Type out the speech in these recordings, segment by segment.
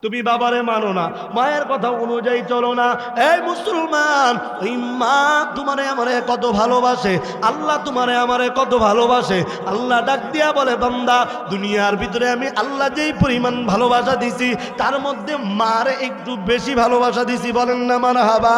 তুমি বাবারে মানো না, মায়ের কথা অনুযায়ী চলো না। এই মুসলমান, ওই মা তোমারে আমারে কত ভালোবাসে, আল্লাহ তোমারে আমারে কত ভালোবাসে। আল্লাহ ডাক দিয়া বলে, বান্দা, দুনিয়ার ভিতরে আমি আল্লাহ যেই পরিমাণ ভালোবাসা দিছি, তার মধ্যে মারে একটু বেশি ভালোবাসা দিছি। বলেন না মারহাবা।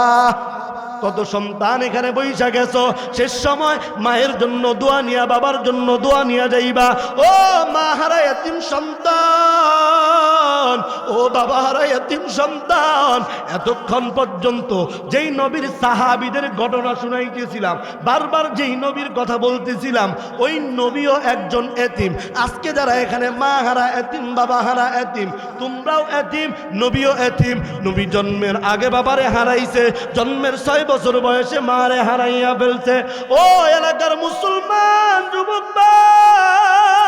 কত সন্তান এখানে বৈশা গেছো, শেষ সময় মায়ের জন্য দোয়া নিয়া, বাবার জন্য দোয়া নিয়া যাইবা। ও মা হারা এতিম সন্তান, ও বাবা হারা এতিম সন্তান, এতক্ষণ পর্যন্ত যেই নবীর সাহাবীদের ঘটনা শুনাইতেছিলাম, বারবার যেই নবীর কথা বলতেছিলাম, ওই নবীও একজন এতিম। আজকে যারা এখানে মা হারা এতিম, বাবা হারা এতিম, তোমরাও এতিম, নবীও এতিম। নবী জন্মের আগে বাবারে হারাইছে, জন্মের 6 বছর বয়সে মারে হারাইয়া ফেলছে। ও এলাকার মুসলমান যুবক ভাই,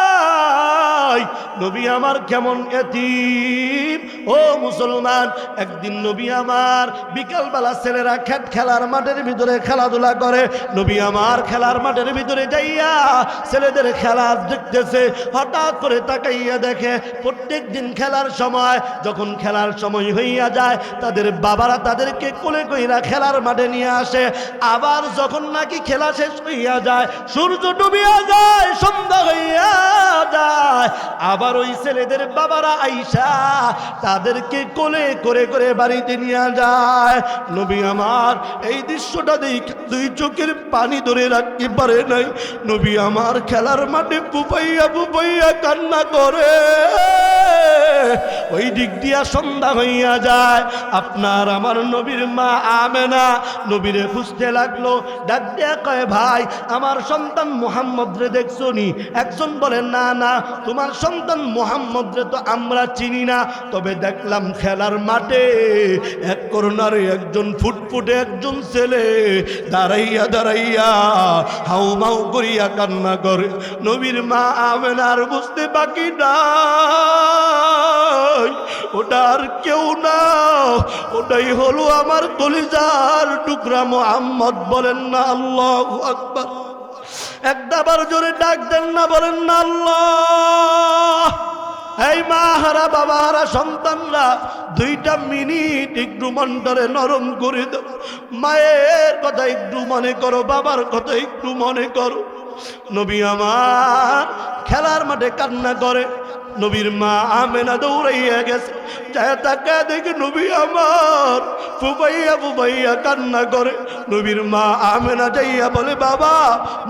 নবী আমার কেমন এতিম। ও মুসলমান, একদিন নবী আমার বিকালবেলা ছেলেরা খেলার মাঠের ভিতরে খেলাধুলা করে, নবী আমার খেলার মাঠের ভিতরে যাইয়া ছেলেদের খেলা দেখতেছে। হঠাৎ করে তাকাইয়া দেখে, প্রত্যেক দিন খেলার সময়, যখন খেলার সময় হইয়া যায়, তাদের বাবারা তাদেরকে কোলে কইরা খেলার মাঠে নিয়ে আসে। আবার যখন নাকি খেলা শেষ হইয়া যায়, সূর্য ডুবিয়া যায়, সন্ধ্যা হইয়া যায়, আবার ওই ছেলেদের বাবারা আইসা তাদেরকে কোলে করে করে বাড়িতে নিয়ে যায়। নবী আমার এই দৃশ্যটা দেখে 2 চোখের পানি ধরে রাখতে পারে নাই। নবী আমার খেলার মাঠে পুপাইয়া পুপাইয়া কান্না করে। ওই দিক দিয়া সন্ধ্যা হইয়া যায়। আপনার আমার নবীর মা আমেনা নবীরে খুঁজতে লাগলো, ডাক দিয়া কয়, ভাই, আমার সন্তান মুহাম্মদ রে দেখছো নি? একজন বলে, না না, তোমার সন্তান মুহাম্মদ রে তো আমরা চিনি না, তবে দেখলাম খেলার মাঠে এক কর্নারে একজন ফুটফুটে একজন ছেলে দাঁড়াইয়া দাঁড়াইয়া হাউ মাউ করিয়া কান্না করে। নবীর মা আমেনার বুঝতে বাকি নাই, ওটা আর কেউ না, ওটাই হলো আমার কলিজার টুকরা মুহাম্মদ। বলেন না আল্লাহু আকবার। একবার জোরে ডাক দেন না, বলেন না আল্লাহ। এই মা হারা বাবা হারা সন্তানরা 2টা মিনিট একটু মনটারে নরম করে দাও। মায়ের কথা একটু মনে করো, বাবার কথা একটু মনে করো। নবী আমার খেলার মাঠে কান্না করে। নবীর মা আমেনা দৌড়াইয়া গেছে, যায় তাকে দেখে নবী আমার ফুপাইয়া ফুপাইয়া কান্না করে। নবীর মা আমেনা যাইয়া বলে, বাবা,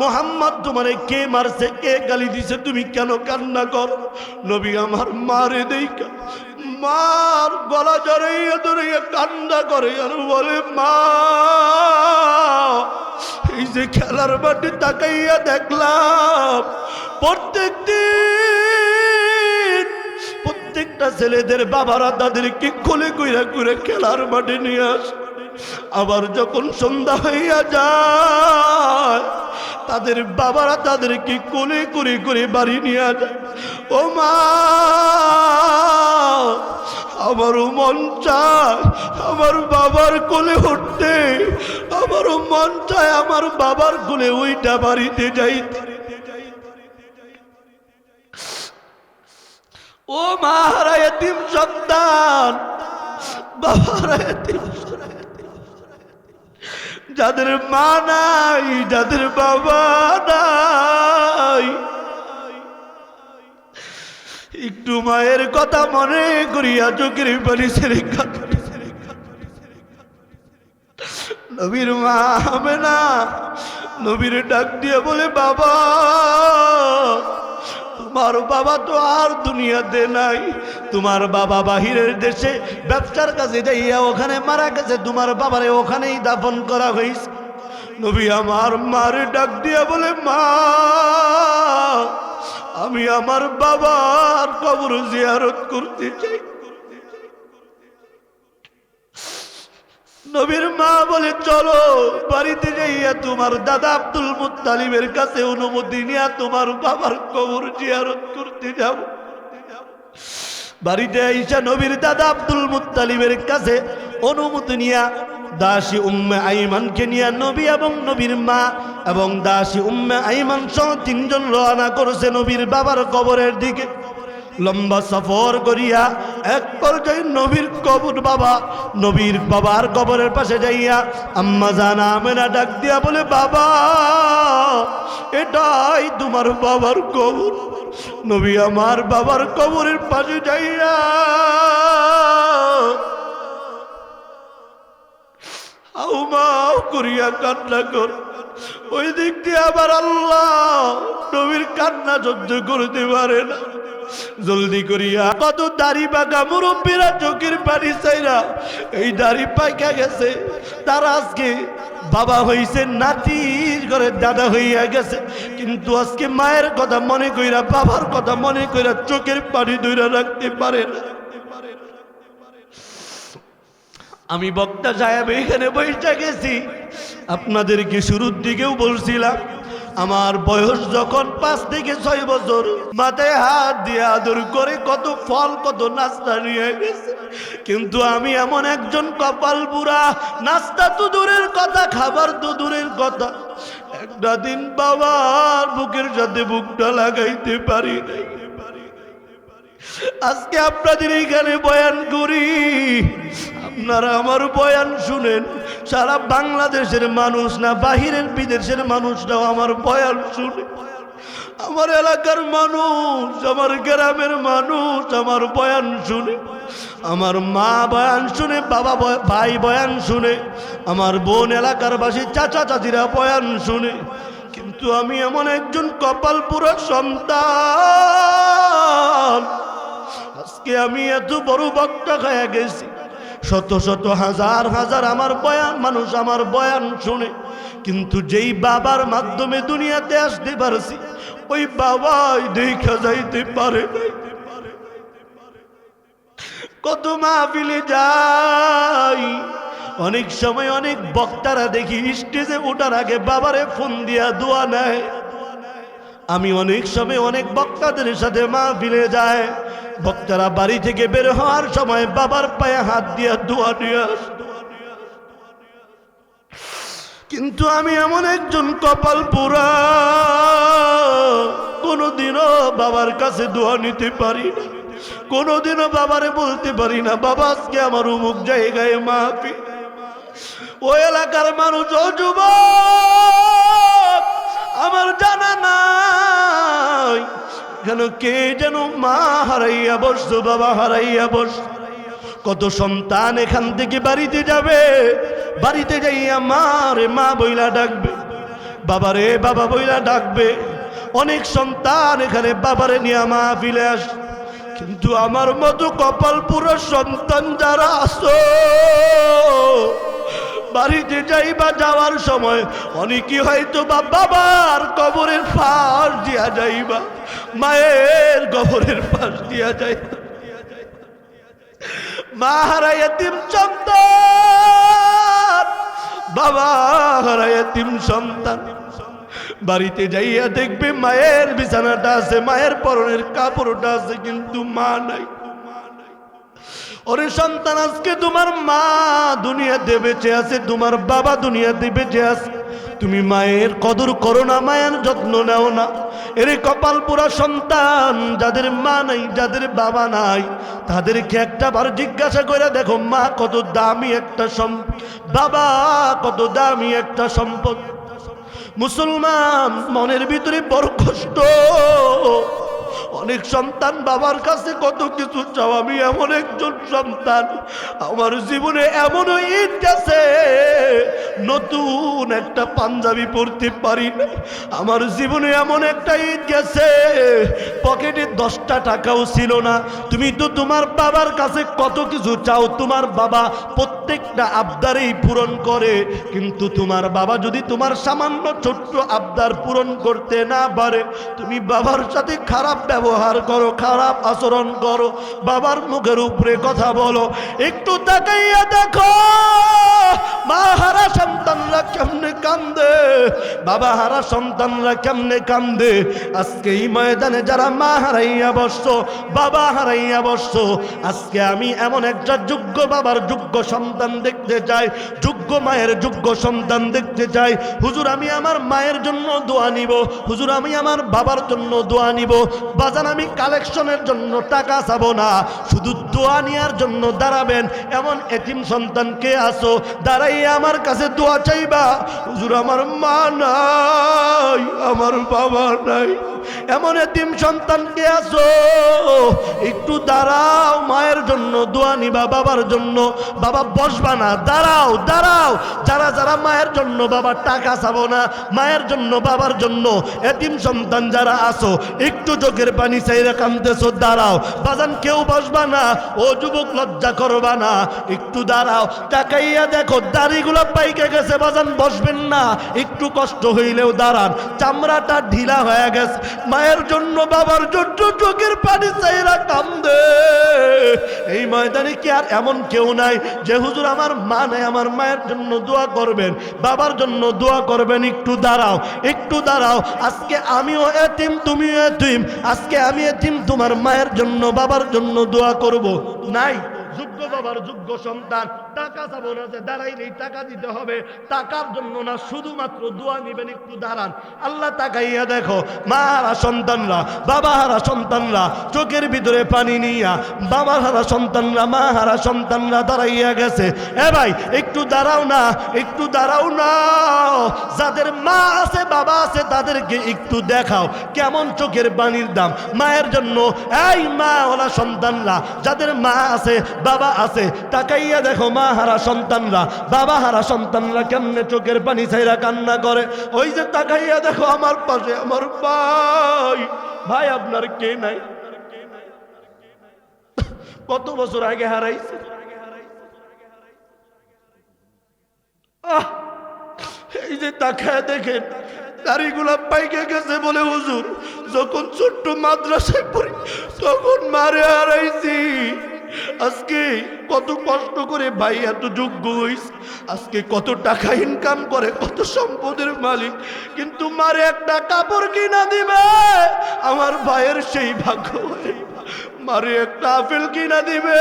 মুহাম্মদ তোমারে কে মারছে, কে গালি দিছে, তুমি কেন কান্না করো? নবী আমার মারে দেখা মার গলা জড়াইয়া ধরাইয়া কান্না করে আর বলে, মা, এই যে খেলার মাঠে তাকাইয়া দেখলাম প্রত্যেকটা ছেলেদের বাবারা তাদেরকে কোলে কইরা কইরা খেলার মাঠে নিয়ে আসে। আবার যখন সন্ধ্যা হইয়া যায়, তাদের বাবারা তাদেরকে কোলে করে করে বাড়ি নিয়ে যায়। ও মা, আমারও মন চায় আমার বাবার কোলে উঠতে, আমারও মন চায় আমার বাবার কোলে ওইটা বাড়িতে যাইতে। ও মা হারা এতিম সন্তান, বাবারা এতিম, যাদের মা নাই, যাদের বাবা নাই, একটু মায়ের কথা মনে করিয়া চোখের পানি ছেড়ে কাঁদে। নবীর মা আমেনা নবীর ডাক দিয়ে বলে, বাবা, তোমার বাবা তো আর দুনিয়াতে নাই, তোমার বাবা বাহিরের দেশে ব্যবসার কাছে যাইয়া ওখানে মারা গেছে, তোমার বাবারে ওখানেই দাফন করা হয়েছে। নবী আমার মারে ডাক দিয়া বলে, মা, আমি আমার বাবার কবর জিয়ারত করতে চাই। নবীর মা বলে, চলো বাড়িতে যাইয়া তোমার দাদা আব্দুল মুত্তালিবের কাছে অনুমতি নিয়ে তোমার বাবার কবর জিয়ারত করতে যাব। বাড়িতে আইসা নবীর দাদা আব্দুল মুত্তালিবের কাছে অনুমতি নিয়া দাসী উম্মে আইমানকে নিয়ে নবী এবং নবীর মা এবং দাসী উম্মে আইমান সহ 3 জন রওনা করেছে নবীর বাবার কবরের দিকে। লম্বা সফর করিয়া এক পর্যায়ে নবীর কবর নবীর বাবার কবরের পাশে যাইয়া আম্মা জান আমেনা ডাক দিয়া বলে, বাবা এটাই তোমার বাবার কবর। নবী আমার বাবার কবরের পাশে যাইয়া হাউমাউ করিয়া কান্না কর। ওই দিক দিয়ে আবার আল্লাহ নবীর কান্না সহ্য করতে পারে না, জলদি করিয়া কত দাড়ি পাকা মুরব্বীরা চোখের পানি চাইরা এই দাড়ি পাইকা গেছে, তারা আজকে বাবা হইছে, নাতির ঘরে দাদা হইয়া গেছে, কিন্তু আজকে মায়ের কথা মনে কইরা বাবার কথা মনে কইরা চোখের পানি ধইরা রাখতে পারে না। আমি বক্তা সাহেব এখানে বৈঠা গেছি, আপনাদেরকে শুরুর দিকেও বলছিলাম, আমার বয়স যখন 5 থেকে 6 বছর, মাথায় হাত দিয়ে আদর করে কত ফল কত নাস্তা নিয়ে গেছে, কিন্তু আমি এমন একজন কপাল বুড়া, নাস্তা তো দূরের কথা, খাবার তো দূরের কথা, একটা দিন বাবার বুকের সাথে বুকটা লাগাইতে পারি নাই। আজকে আপনাদের এইখানে বয়ান করি, আপনারা আমার বয়ান শুনেন, সারা বাংলাদেশের মানুষ না বাহিরের বিদেশের মানুষরাও আমার বয়ান শুনে, আমার এলাকার মানুষ, আমার গ্রামের মানুষ আমার বয়ান শুনে, আমার মা বয়ান শুনে, বাবা ভাই বয়ান শুনে, আমার বোন এলাকার বাসী চাচা চাচিরা বয়ান শুনে, কিন্তু আমি এমন একজন কপাল পুরা সন্তান, আজকে আমি এত বড় বক্তা খায়া গেছি, শত শত হাজার হাজার আমার বয়ান মানুষ আমার বয়ান শুনে, কিন্তু যেই বাবার মাধ্যমে দুনিয়াতে আসতে পারছি ওই বাবাই দেখা যাইতে পারে। কত মাহফিলে যাই, অনেক সময় অনেক বক্তারা দেখি স্টেজে ওঠার আগে বাবারে ফোন দিয়া দোয়া নেয়। আমি অনেক সময় অনেক বক্তাদের সাথে মাহফিলে যায়, বক্তারা বাড়ি থেকে বের হওয়ার সময় বাবার পায়ে হাত দিয়া দোয়া নিয়ে আসে, কিন্তু আমি এমন একজন কপাল পোড়া, কোনোদিনও বাবার কাছে দোয়া নিতে পারি না, কোনোদিনও বাবারে বলতে পারি না বাবা আজকে আমার অমুক জায়গায় মাহফিল। ওই এলাকার মানুষ, ও যুবক আমার জানা নাই কেন কে যেন মা হারাইয়া বসছো, বাবা হারাইয়া বসছো। কত সন্তান এখান থেকে বাড়িতে যাবে, বাড়িতে যাইয়া মা রে মা বইলা ডাকবে, বাবারে বাবা বইলা ডাকবে। অনেক সন্তান এখানে বাবারে নিয়ে মাহফিলে আস, কিন্তু আমার মতো কপাল পুরো সন্তান যারা আসো, বাড়িতে যাইবা যাওয়ার সময় অনেকে হয়তো বাবার কবরের পাশ দিয়া যাইবা, মায়ের কবরের পাশ দিয়া যাইবা, মা হারাই এতিম সন্তান, বাবা হারাই এতিম সন্তান। বাড়িতে যাইয়া দেখবে মায়ের বিছানাটা আছে, মায়ের পরনের কাপড়টা আছে, কিন্তু মা নাই। ওরে সন্তান, আজকে তোমার মা দুনিয়াতে বেঁচে আছে, তোমার বাবা দুনিয়াতে বেঁচে আছে, তুমি মায়ের কদর করো না, মায়ের যত্ন নেও না। এরে কপাল পোড়া সন্তান, যাদের মা নাই যাদের বাবা নাই তাদেরকে একটা বার জিজ্ঞাসা করে দেখো, মা কত দামি একটা সম্পদ, বাবা কত দামি একটা সম্পদ। মুসলমান মনের ভিতরে বড় কষ্ট, অনেক সন্তান বাবার কাছে কত কিছু চাও। আমি এমন একজন সন্তান, আমার জীবনে এমনও ঈদ গেছে নতুন একটা পাঞ্জাবি পরতে পারি না, আমার জীবনে এমন একটা ঈদ গেছে পকেটে 10টা টাকাও ছিল না। তুমি তো তোমার বাবার কাছে কত কিছু চাও, তোমার বাবা প্রত্যেকটা আবদারেই পূরণ করে, কিন্তু তোমার বাবা যদি তোমার সামান্য ছোট্ট আবদার পূরণ করতে না পারে, তুমি বাবার সাথে খারাপ ব্যবহার করো, খারাপ আচরণ করো, বাবার মুখের উপরে কথা বলো। একটু তাকাইয়া দেখো মা হারা সন্তানরা কেমনে কান্দে, বাবা হারা সন্তানরা কেমনে কান্দে। আজকে এই ময়দানে যারা মা হারাইয়া বসছো, বাবা হারাইয়া বসছো, আজকে আমি এমন একটা যোগ্য বাবার যোগ্য সন্তান দেখতে চাই, যোগ্য মায়ের যোগ্য সন্তান দেখতে চাই। হুজুর আমি আমার মায়ের জন্য দোয়া নিব, হুজুর আমি আমার বাবার জন্য দোয়া নিব, বাজান আমি কালেকশনের জন্য টাকা চাবো না, শুধু দোয়া নেওয়ার জন্য দাঁড়াবেন এমন এতিম সন্তান কে আসো দাঁড়াইয়া আমার কাছে দোয়া চাইবা, হুজুর আমার মা নাই, আমার বাবা নাই, এমন এতিম সন্তান কে আসো একটু দাঁড়াও, মায়ের জন্য দোয়া নিবা, বাবার জন্য, বাবা বসবা না, দাঁড়াও দাঁড়াও। যারা যারা মায়ের জন্য বাবা টাকা চাবো না, মায়ের জন্য বাবার জন্য এতিম সন্তান যারা আসো একটু চোখের পানি চাইরা কাঁদতেছো, দাঁড়াও বাজান, কেউ বসবা না, ও যুবক লজ্জা করবা না, একটু দাঁড়াও, তাকাইয়া দেখো দাড়িগুলো পাইকে গেছে, বাজান বসবেন না, একটু কষ্ট হইলেও দাঁড়ান, চামড়াটা ঢিলা হয়ে গেছে, মায়ের জন্য বাবার জন্য চোখের পানি চাইরা কান্দে। এই ময়দানে কি আর এমন কেউ নাই যে হুজুর আমার মা নাই, আমার মায়ের জন্য দোয়া করবেন, বাবার জন্য দোয়া করবেন? একটু দাঁড়াও, একটু দাঁড়াও, আজকে আমিও এতিম তুমিও এতিম, আজকে আমি এতিম, তোমার মায়ের জন্য বাবার জন্য দোয়া করব। নাই যোগ্য বাবার যোগ্য সন্তান, টাকা চাবো না যে দাঁড়াইলেই টাকা দিতে হবে, টাকার জন্য না, শুধুমাত্র দোয়া নিবেন, একটু দাঁড়ান। আল্লাহ তাকাইয়া দেখো মা হারা সন্তানরা, বাবা হারা সন্তানরা, চোখের ভিতরে পানি নিয়া বাবা হারা সন্তানরা, মা হারা সন্তানরা দাঁড়াইয়া গেছে। এ ভাই একটু দাঁড়াও না, একটু দাঁড়াও না, যাদের মা আছে বাবা আছে তাদেরকে একটু দেখাও কেমন চোখের পানির দাম মায়ের জন্য। এই মা ওলা সন্তানরা, যাদের মা আছে বাবা আছে, তাকাইয়া দেখো মা হারা সন্তানরা, বাবা হারা সন্তানরা কেমনে চোখের পানি ছাইরা কান্না করে। ওই যে তাকাইয়া দেখো আমার পাশে আমার ভাই, ভাই আপনার কে নাই, কত বছর আগে হারাইছে। এই যে তাকায় দেখেন দাড়িগুলা পাইকে গেছে বলে হুজুর যখন ছোট্ট মাদ্রাসায় পড়ি তখন মারে হারাইছি। আজকে কত কষ্ট করে ভাই এত যোগ্য হইস, আজকে কত টাকা ইনকাম করে, কত সম্পদের মালিক, কিন্তু মারে একটা কাপড় কিনা দিবে আমার ভাইয়ের সেই ভাগ্য, মারে একটা আপেল কিনা দিবে,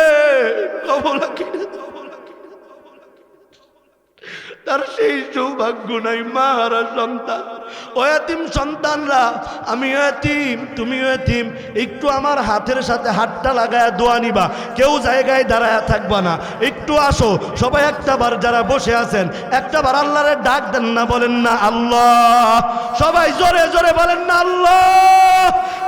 কমলা কিনা দিবে, তার সেই সৌভাগ্য নাই। মা হারা সন্তান, ও এতিম সন্তানরা, আমি এতিম তুমিও এতিম, একটু আমার হাতের সাথে হাতটা লাগায় দোয়া নিবা, কেউ জায়গায় দাঁড়ায় থাকবা না, একটু আসো সবাই একটাবার, যারা বসে আছেন একটাবার আল্লাহরে ডাক দেন না, বলেন না আল্লাহ, সবাই জোরে জোরে বলেন না আল্লাহ।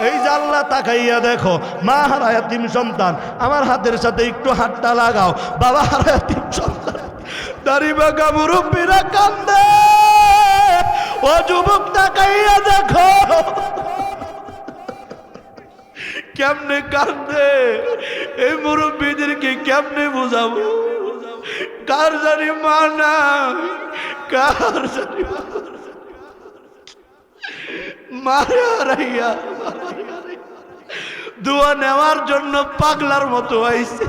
এই যে আল্লাহ তাকাইয়া দেখো মা হারা এতিম সন্তান, আমার হাতের সাথে একটু হাতটা লাগাও, বাবা হারা এতিম সন্তান, দাড়ি বাঁকা মুরব্বীরা কান্দে, ও যুবক তাকাইয়া দেখো কেমনে কান্দে। এই মুরব্বীদেরকে কেমনে বুঝাবো, কার জানি মা নাই, কার জানি মারে হারাইয়া দোয়া নেওয়ার জন্য পাগলার মতো আইছে।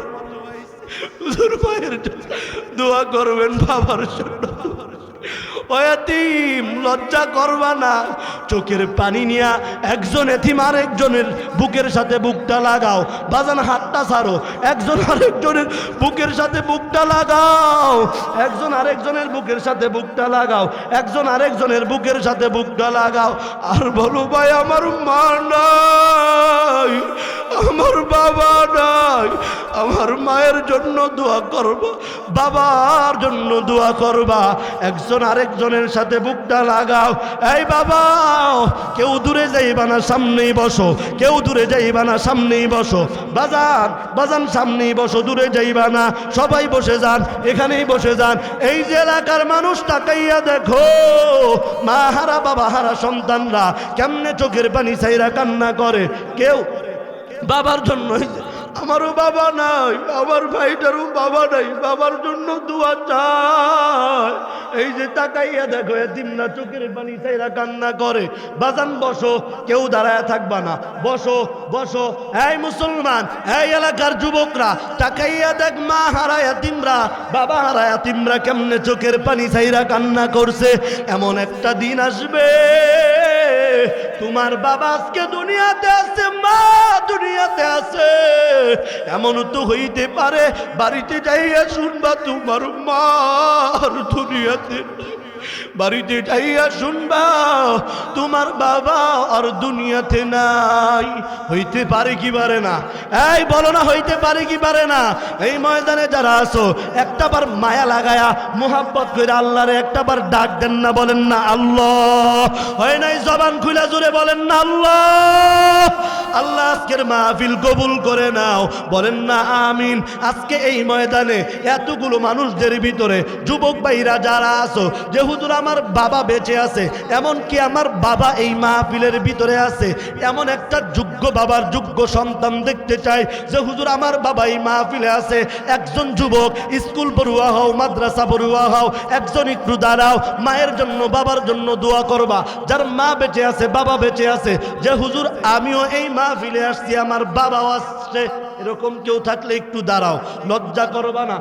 হুজুর ভাইয়ের জন্য দোয়া করবেন, বাবার জন্য। ও এতিম লজ্জা করবা না, চোখের পানি নিয়া একজন এতিম আরেকজনের বুকের সাথে বুকটা লাগাও, বাজান হাতটা ছাড়ো, একজন আরেকজনের বুকের সাথে বুকটা লাগাও, একজন আরেকজনের বুকের সাথে বুকটা লাগাও, একজন আরেকজনের বুকের সাথে বুকটা লাগাও, আর বলো ভাই আমার মা নাই, আমার বাবা নাই, আমার মায়ের জন্য দোয়া করবা, বাবার জন্য দোয়া করবা, একজন আরেকজনের সাথে বুকটা লাগাও। এই বাবা কেউ দূরে যাইবা না, সামনেই বসো, কেউ দূরে যাইবা না, সামনেই বসো, বাজান বাজান সামনেই বসো, দূরে যাইবা না, সবাই বসে যান, এখানেই বসে যান। এই যে এলাকার মানুষ তাকাইয়া দেখো মা হারা বাবা হারা সন্তানরা কেমনে চোখের পানি ছাইরা কান্না করে। কেউ বাবার জন্য, আমারও বাবা নাই, আমার ভাইটারও বাবা নাই, বাবার জন্য দোয়া চায়। এই যে তাকাইয়া দেখো এতিমরা চোখের পানি চাইরা কান্না করে। বাজান বসো, কেউ দাঁড়ায় থাকবা না, বসো বসো। এই মুসলমান, এই এলাকার যুবকরা তাকাইয়া দেখ মা হারা এতিমরা, বাবা হারা এতিমরা কেমনে চোখের পানি চাইরা কান্না করছে। এমন একটা দিন আসবে তোমার বাবা আজকে দুনিয়াতে আছে, মা দুনিয়াতে আছে, এমন তো হইতে পারে বাড়িতে যাইয়া শুনবা তোমার মার দুনিয়াতে, বাড়িতে যাইয়া শুনবা তোমার বাবা আর দুনিয়াতে নাই। হইতে পারে কি পারে না? এই বলো না, হইতে পারে কি পারে না? এই ময়দানে যারা আছো একটাবার মায়া লাগায়া মোহাব্বত করে আল্লাহরে একটাবার ডাক দেন না, বলেন না আল্লাহ। হয় নাই জবান খুলে জুড়ে বলেন না আল্লাহ। আল্লাহ আজকের মাহফিল কবুল করে নাও, বলেন না আমিন। আজকে এই ময়দানে এতগুলো মানুষদের ভিতরে যুবক ভাইরা যারা আছো যে হুজুর আমার বাবা বেঁচে আছে, এমন কি আমার বাবা এই মাহফিলের ভিতরে আছে, এমন একটা যোগ্য বাবার যোগ্য সন্তান দেখতে চাই যে হুজুর আমার বাবা এই মাহফিলে আছে। একজন যুবক, স্কুল পড়ুয়া হও, মাদ্রাসা পড়ুয়া হও, একজন একটু দাঁড়াও, মায়ের জন্য বাবার জন্য দোয়া করবা। যার মা বেঁচে আছে, বাবা বেঁচে আছে, যে হুজুর আমিও এই মাহফিলে আসছি, আমার বাবাও আসছে, এরকম কেউ থাকলে একটু দাঁড়াও, লজ্জা করবা না।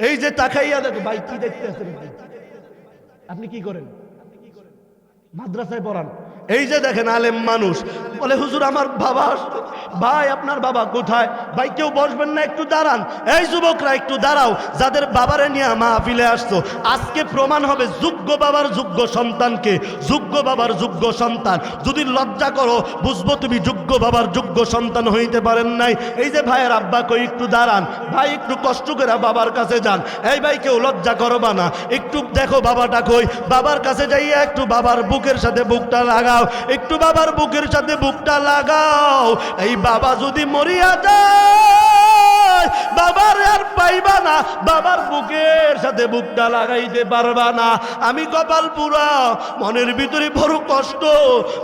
এই যে তাকাইয়া দেখো, ভাই কি দেখতে আছেন? আপনি কি করেন? মাদ্রাসায় পড়ান। এই যে দেখেন আলেম মানুষ বলে হুজুর আমার বাবা আসছে। ভাই আপনার বাবা কোথায়? ভাই কেউ বসবেন না, একটু দাঁড়ান। এই যুবকরা একটু দাঁড়াও, যাদের বাবারে নিয়ে মাহফিলে আসছো, আজকে প্রমাণ হবে যোগ্য বাবার যোগ্য সন্তানকে, যোগ্য বাবার যোগ্য সন্তান। যদি লজ্জা করো বুঝবো তুমি যোগ্য বাবার যোগ্য সন্তান হইতে পারেন নাই। এই যে ভাইয়ের আব্বা কই, একটু দাঁড়ান ভাই, একটু কষ্ট করে বাবার কাছে যান। এই ভাই কেউ লজ্জা করবা না, একটু দেখো বাবাটা কই, বাবার কাছে যাইয়া একটু বাবার বুকের সাথে বুকটা লাগাও, একটু বাবার বুকের সাথে বুকটা লাগাও। এই বাবা যদি মরিয়া যায় বাবার আর পাইবা না, বাবার বুকের সাথে বুকটা লাগাইতে পারবা না। আমি কপাল পুরা, মনের ভিতরে বড় কষ্ট,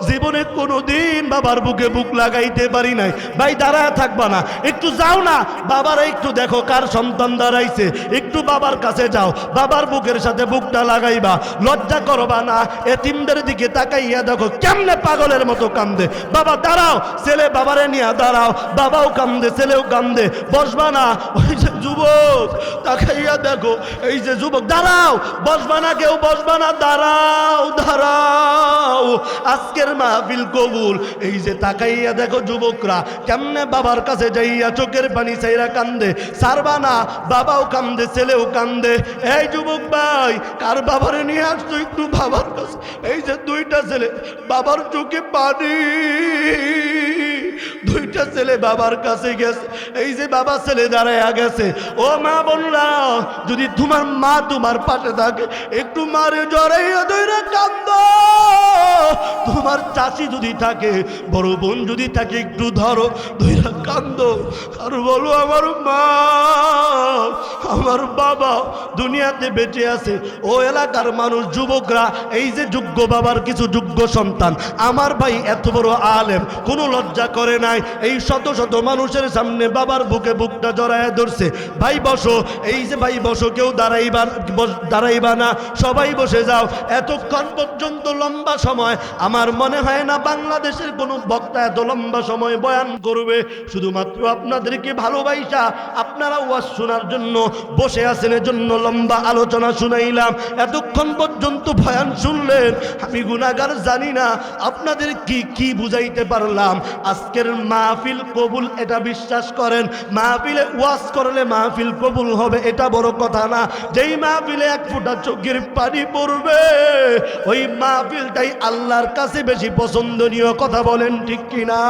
জীবনে কোনোদিন বাবার বুকে বুক লাগাইতে পারি নাই। ভাই দাঁড়ায় থাকবা না, একটু যাও না, বাবার একটু দেখো কার সন্তান দাঁড়াইছে, একটু বাবার কাছে যাও, বাবার বুকের সাথে বুকটা লাগাইবা, লজ্জা করবা না। এতিমদের দিকে তাকাইয়া দেখো কেমনে পাগলের মতো কান্দে। বাবা দাঁড়াও, ছেলে বাবারে নিয়ে দাঁড়াও, বাবাও কান্দে, ছেলেও কান্দে, বসবা না। ওই যে যুবক তাকাইয়া দেখো, এই যে যুবক দাঁড়াও, বসবা না, কেউ বসবা না, দাঁড়াও দাঁড়াও, আজকের মাহফিল কবুল। এই যে তাকাইয়া দেখো যুবকরা কেমনে বাবার কাছে যাইয়া চোখের পানি চাইরা কান্দে, সারবা না, বাবাও কান্দে, ছেলেও কান্দে। এই যুবক ভাই কার বাবারে নিয়ে আসছো, একটু বাবার কাছে। এই যে দুইটা ছেলে, বাবার চোখে পানি, দুইটা ছেলে বাবার কাছে গেছে। এই যে বাবা ছেলে দাঁড়ায় গেছে। ও মা বোনরা, যদি তোমার মা তোমার পাশে থাকে একটু মারে জড়াইয়া ধইরা কান্দো। তোমার চাচি যদি থাকে, বড় বোন যদি থাকে, একটু ধরো, ধইরা কান্দো, আর বলো আমার মা আমার বাবা দুনিয়াতে বেঁচে আছে। ও এলাকার মানুষ, যুবকরা, এই যে যোগ্য বাবার কিছু যোগ্য সন্তান, আমার ভাই এত বড় আলেম, কোনো লজ্জা করে নাই, এই শত শত মানুষের সামনে বাবার বুকে বুকটা জড়ায় ধরছে। ভাই বসো, এই যে ভাই বসো, কেউ দাঁড়াইবা না, সবাই বসে যাও। এতক্ষণ পর্যন্ত লম্বা সময় আমার মনে হয় না বাংলাদেশের কোনো বক্তা এত লম্বা সময় বয়ান করবে। শুধুমাত্র আপনাদেরকে ভালোবাসা আপনারা ওয়াজ শোনার জন্য বসে আছেন, এজন্য লম্বা আলোচনা শুনাইলাম। এতক্ষণ পর্যন্ত বয়ান শুনলেন, আমি গুনাহগার, জানি না আপনাদের কি বুঝাইতে পারলাম। আজকের মাহফিল কবুল এটা বিশ্বাস করেন, মাহফিলে ওয়াজ করলে মাহফিল কবুল হবে এটা বড় কথা না। যেই মাহফিলে এক ফোঁটা চোখের পানি পড়বে ওই মাহফিলটাই আল্লাহর কাছে বেশি পছন্দনীয়। কথা বলেন ঠিক কিনা?